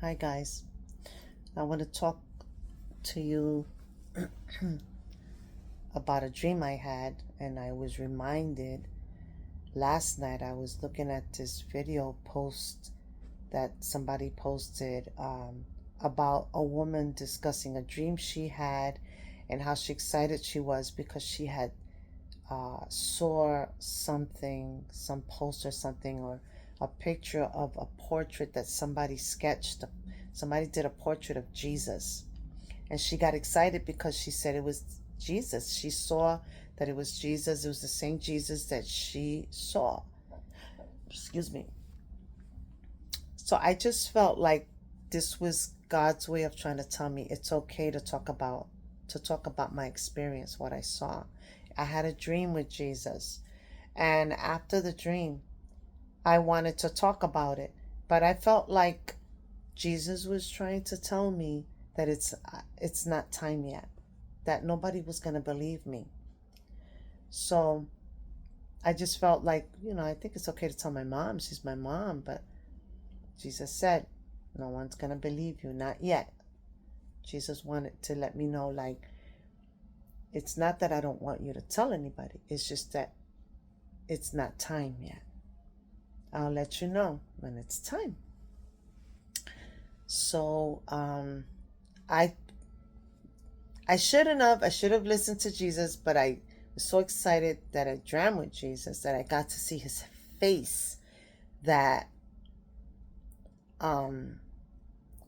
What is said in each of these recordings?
Hi guys. I want to talk to you about a dream I had, and I was reminded last night. I was looking at this video post that somebody posted about a woman discussing a dream she had and how she excited she was because she had saw something, some post or something, or a picture of a portrait that somebody sketched. Somebody did a portrait of Jesus, and she got excited because she said it was Jesus. She saw that it was Jesus. It was the same Jesus that she saw. Excuse me. So I just felt like this was God's way of trying to tell me it's okay to talk about my experience, what I saw. I had a dream with Jesus, and after the dream, I wanted to talk about it, but I felt like Jesus was trying to tell me that it's not time yet, that nobody was going to believe me. So I just felt like, I think it's okay to tell my mom. She's my mom, but Jesus said, no one's going to believe you, not yet. Jesus wanted to let me know, like, it's not that I don't want you to tell anybody. It's just that it's not time yet. I'll let you know when it's time. So I I shouldn't have. I should have listened to Jesus, but I was so excited that I dreamt with Jesus that I got to see his face that um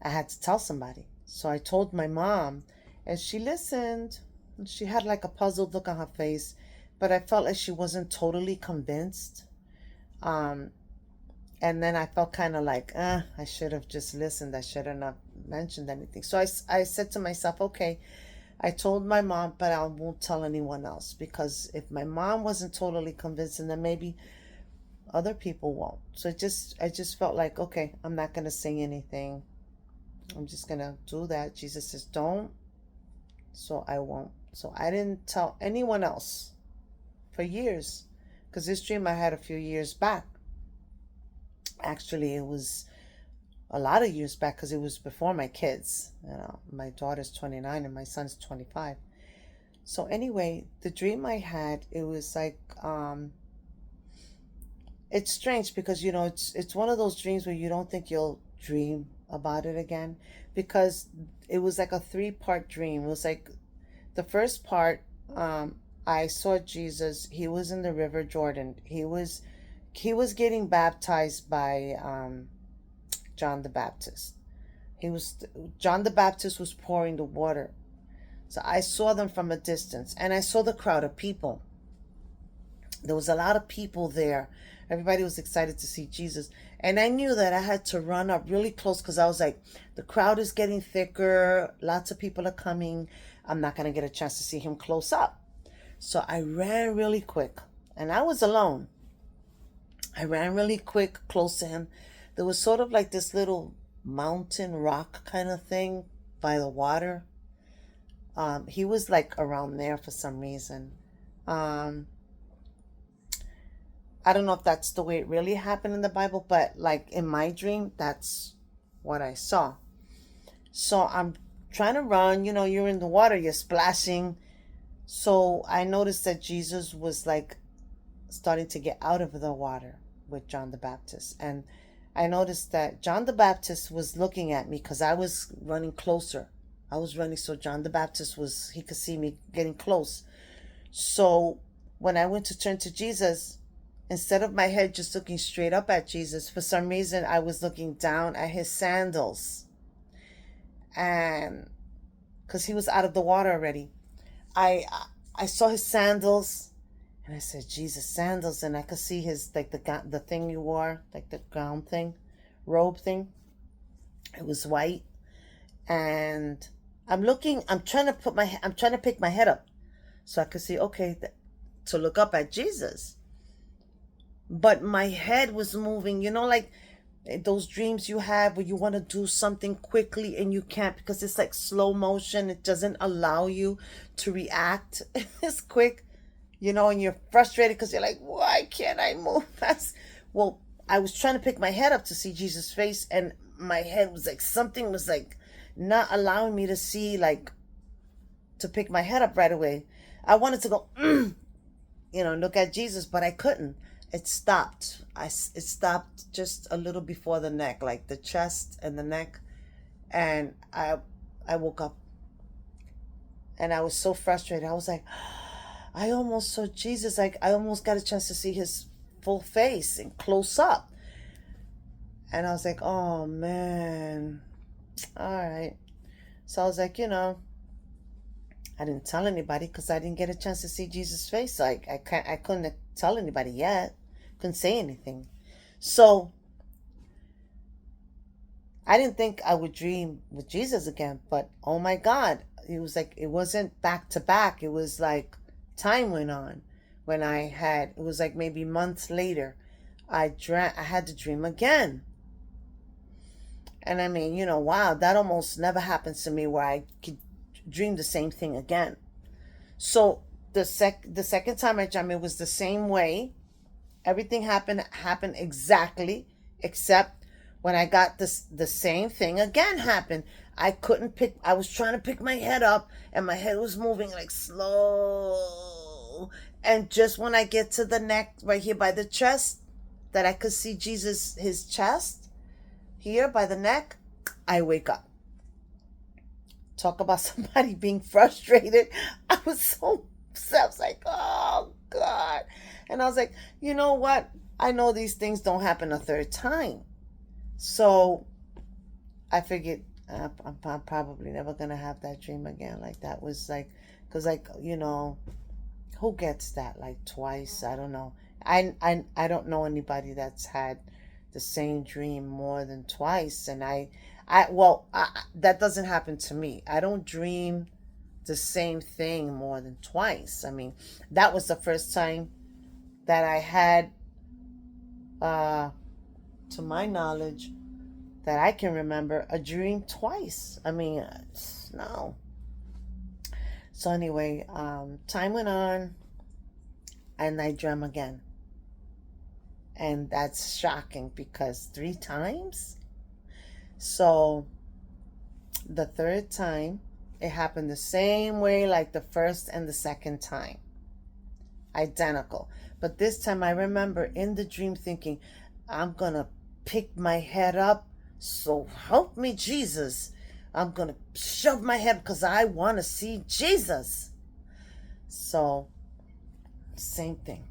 I had to tell somebody. So I told my mom, and she listened. She had like a puzzled look on her face, but I felt like she wasn't totally convinced. Um, and then I felt kind of like, I should have just listened. I shouldn't have mentioned anything. So I said to myself, okay, I told my mom, but I won't tell anyone else because if my mom wasn't totally convinced, then maybe other people won't. So I just felt like, okay, I'm not gonna say anything. I'm just gonna do that. Jesus says don't, so I won't. So I didn't tell anyone else for years, because this dream I had a few years back. Actually, it was a lot of years back because it was before my kids. My daughter's 29 and my son's 25. So anyway, the dream I had, it was like it's strange because it's one of those dreams where you don't think you'll dream about it again, because it was like a three-part dream. It was like the first part, I saw Jesus. He was in the River Jordan. He was getting baptized by John the Baptist. He was John the Baptist was pouring the water. So I saw them from a distance, and I saw the crowd of people. There was a lot of people there. Everybody was excited to see Jesus. And I knew that I had to run up really close because I was like, the crowd is getting thicker. Lots of people are coming. I'm not going to get a chance to see him close up. So I ran really quick. And I was alone. I ran really quick close to him. There was sort of like this little mountain rock kind of thing by the water. He was like around there for some reason. Um, I don't know if that's the way it really happened in the Bible, but like in my dream, that's what I saw. So I'm trying to run, you're in the water, you're splashing. So I noticed that Jesus was like starting to get out of the water with John the Baptist. And I noticed that John the Baptist was looking at me because I was running closer. I was running so John the Baptist he could see me getting close. So when I went to turn to Jesus, instead of my head just looking straight up at Jesus, for some reason I was looking down at his sandals. And because he was out of the water already, I I saw his sandals, and I said, Jesus, sandals. And I could see his, like, the thing you wore, like the gown thing, robe thing. It was white. And I'm trying to pick my head up so I could see, okay, to look up at Jesus. But my head was moving, like those dreams you have where you want to do something quickly and you can't because it's like slow motion. It doesn't allow you to react as quick, and you're frustrated because you're like, why can't I move fast? Well, I was trying to pick my head up to see Jesus' face, and my head was like, something was like not allowing me to see, like, to pick my head up right away. I wanted to go, look at Jesus, but I couldn't. It stopped. It stopped just a little before the neck, like the chest and the neck, and I woke up, and I was so frustrated. I was like, I almost saw Jesus. Like, I almost got a chance to see his full face and close up, and I was like, oh man, all right. So I was like, I didn't tell anybody because I didn't get a chance to see Jesus' face. Like, I couldn't tell anybody yet. Couldn't say anything. So I didn't think I would dream with Jesus again. But oh my God, it was like, it wasn't back to back. It was like time went on. When it was like maybe months later, I had the dream again. And I mean, wow, that almost never happens to me where I could dream the same thing again. So the second time I dreamt, it was the same way. Everything happened exactly, except when I got the same thing again happened. I was trying to pick my head up, and my head was moving like slow. And just when I get to the neck, right here by the chest, that I could see Jesus, his chest, here by the neck, I wake up. Talk about somebody being frustrated. I was so upset. I was like, oh God. And I was like, you know what? I know these things don't happen a third time. So I figured I'm probably never going to have that dream again. Like, that was like, because, like, who gets that like twice? I don't know. I don't know anybody that's had the same dream more than twice. And that doesn't happen to me. I don't dream the same thing more than twice. I mean, that was the first time that I had, to my knowledge, that I can remember, a dream twice. I mean, no. So anyway, time went on, and I dream again. And that's shocking because 3 times? So the third time, it happened the same way like the first and the second time. Identical. But this time I remember in the dream thinking, I'm going to pick my head up. So help me, Jesus. I'm going to shove my head because I want to see Jesus. So, same thing.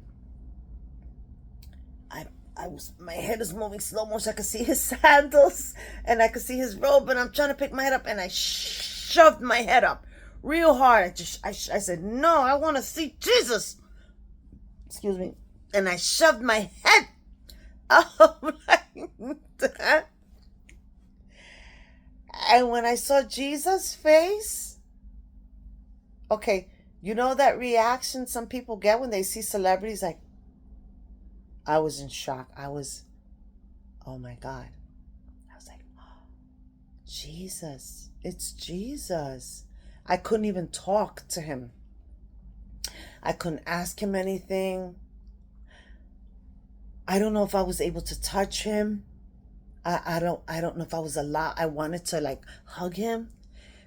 My head is moving slow motion. I could see his sandals and I could see his robe, and I'm trying to pick my head up, and I shoved my head up real hard. I said, no, I want to see Jesus. Excuse me. And I shoved my head up like that. And when I saw Jesus' face, okay, you know that reaction some people get when they see celebrities? Like, I was in shock. Oh my God. I was like, oh, Jesus. It's Jesus. I couldn't even talk to him. I couldn't ask him anything. I don't know if I was able to touch him. I don't know if I was allowed. I wanted to like hug him,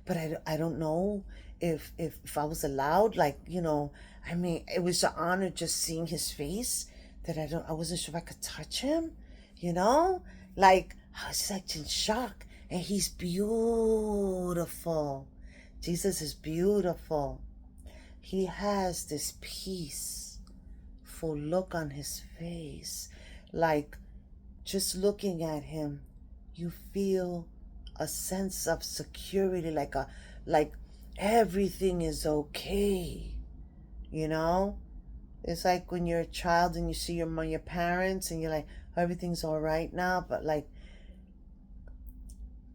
but I don't know if I was allowed. Like, I mean, it was an honor just seeing his face, that I wasn't sure if I could touch him, like, I was such in shock. And he's beautiful. Jesus is beautiful. He has this peaceful look on his face. Like, just looking at him, you feel a sense of security, like everything is okay. It's like when you're a child and you see your parents and you're like, everything's all right now, but like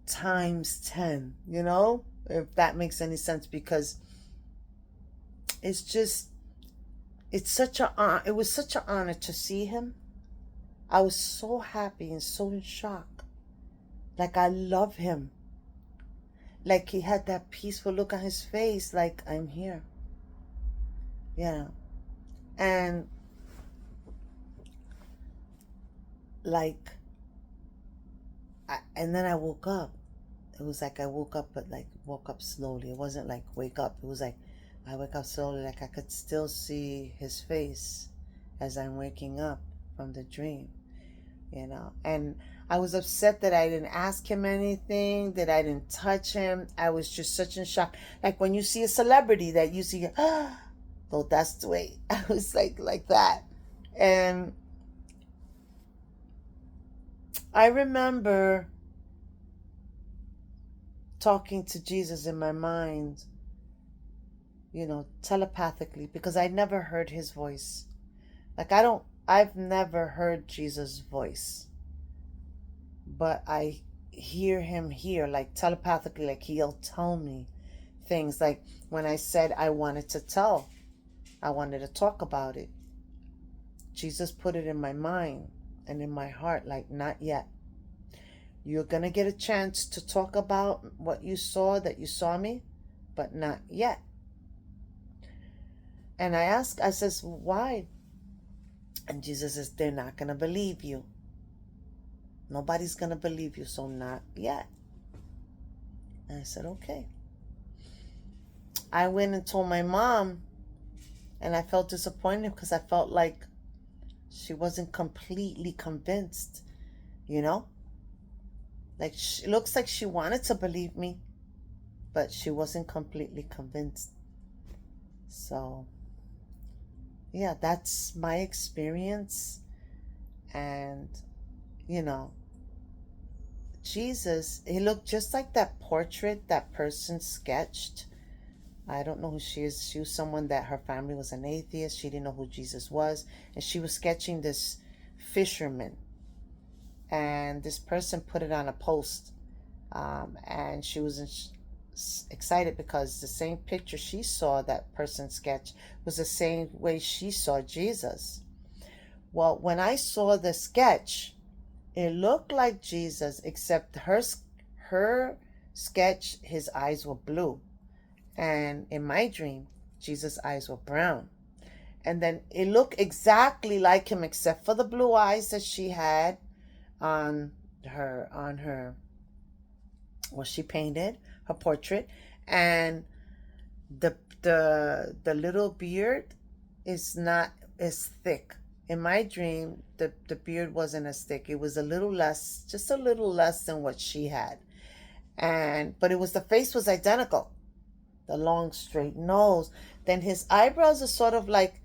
times 10, if that makes any sense, because it was such an honor to see him. I was so happy and so in shock. Like, I love him. Like, he had that peaceful look on his face, like, I'm here. And like, and then I woke up. It was like I woke up, but like woke up slowly. It wasn't like wake up. It was like I wake up slowly, like I could still see his face as I'm waking up from the dream, you know. And I was upset that I didn't ask him anything, that I didn't touch him. I was just such in shock. Like when you see a celebrity that you see, oh, that's the way. I was like that. And I remember talking to Jesus in my mind, you know, telepathically, because I never heard his voice. Like I've never heard Jesus' voice, but I hear him here, like telepathically, like he'll tell me things. Like when I said I wanted to tell, I wanted to talk about it, Jesus put it in my mind and in my heart, like, not yet. You're going to get a chance to talk about what you saw, that you saw me, but not yet. And I says, why? And Jesus says, they're not going to believe you. Nobody's going to believe you, so not yet. And I said, okay. I went and told my mom, and I felt disappointed because I felt like she wasn't completely convinced, you know? Like, it looks like she wanted to believe me, but she wasn't completely convinced. So, yeah, that's my experience. And, you know, Jesus, he looked just like that portrait that person sketched. I don't know who she is. She was someone that her family was an atheist. She didn't know who Jesus was. And she was sketching this fisherman. And this person put it on a post. And she was excited because the same picture she saw that person sketch was the same way she saw Jesus. Well, when I saw the sketch, it looked like Jesus, except her sketch, his eyes were blue. And in my dream, Jesus' eyes were brown. And then it looked exactly like him, except for the blue eyes that she had on her what she painted, her portrait. And the little beard is not as thick. In my dream, the beard wasn't as thick. It was a little less, just a little less than what she had. And but it was, the face was identical. The long straight nose. Then his eyebrows are sort of like,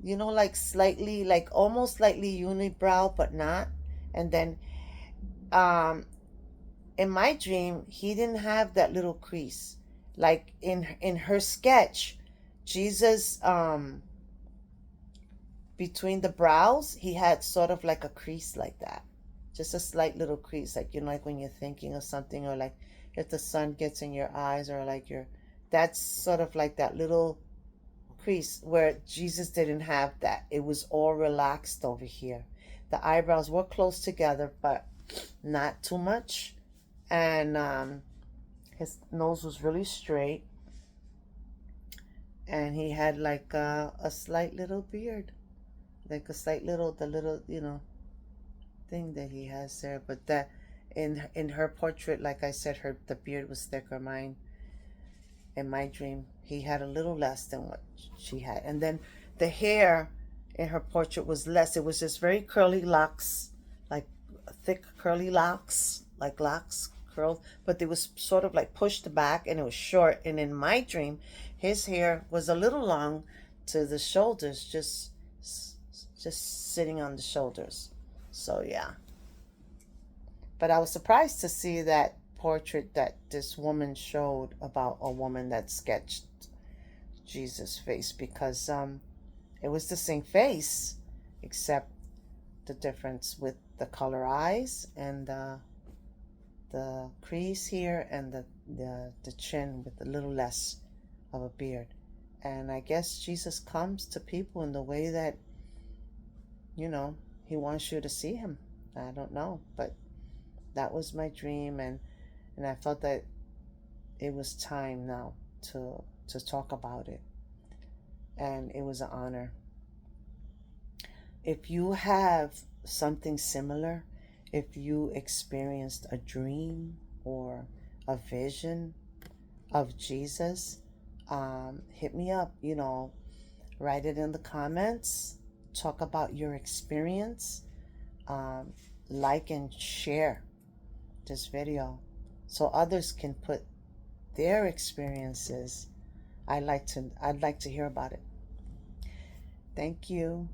you know, like slightly, like almost slightly unibrow, but not. And then um in my dream, he didn't have that little crease. Like in her sketch, Jesus, between the brows, he had sort of like a crease like that. Just a slight little crease, like, you know, like when you're thinking of something, or like if the sun gets in your eyes, or like that's sort of like that little crease, where Jesus didn't have that. It was all relaxed over here. The eyebrows were close together, but not too much. And his nose was really straight, and he had like a slight little beard, like a slight little, the little, you know, thing that he has there. But that in her portrait, like I said, her the beard was thicker. Mine, in my dream, he had a little less than what she had. And then the hair in her portrait was less. It was just very curly locks, like thick curly locks, like locks curled, but it was sort of like pushed back, and it was short. And in my dream, his hair was a little long to the shoulders, just sitting on the shoulders. So yeah. But I was surprised to see that portrait that this woman showed about a woman that sketched Jesus' face, because it was the same face, except the difference with the color eyes, and the crease here, and the chin with a little less of a beard. And I guess Jesus comes to people in the way that, you know, he wants you to see him. I don't know, but that was my dream. And I felt that it was time now to talk about it, and it was an honor. If you have something similar, if you experienced a dream or a vision of Jesus, hit me up, write it in the comments, talk about your experience, um, like and share this video so others can put their experiences. I'd like to hear about it. Thank you.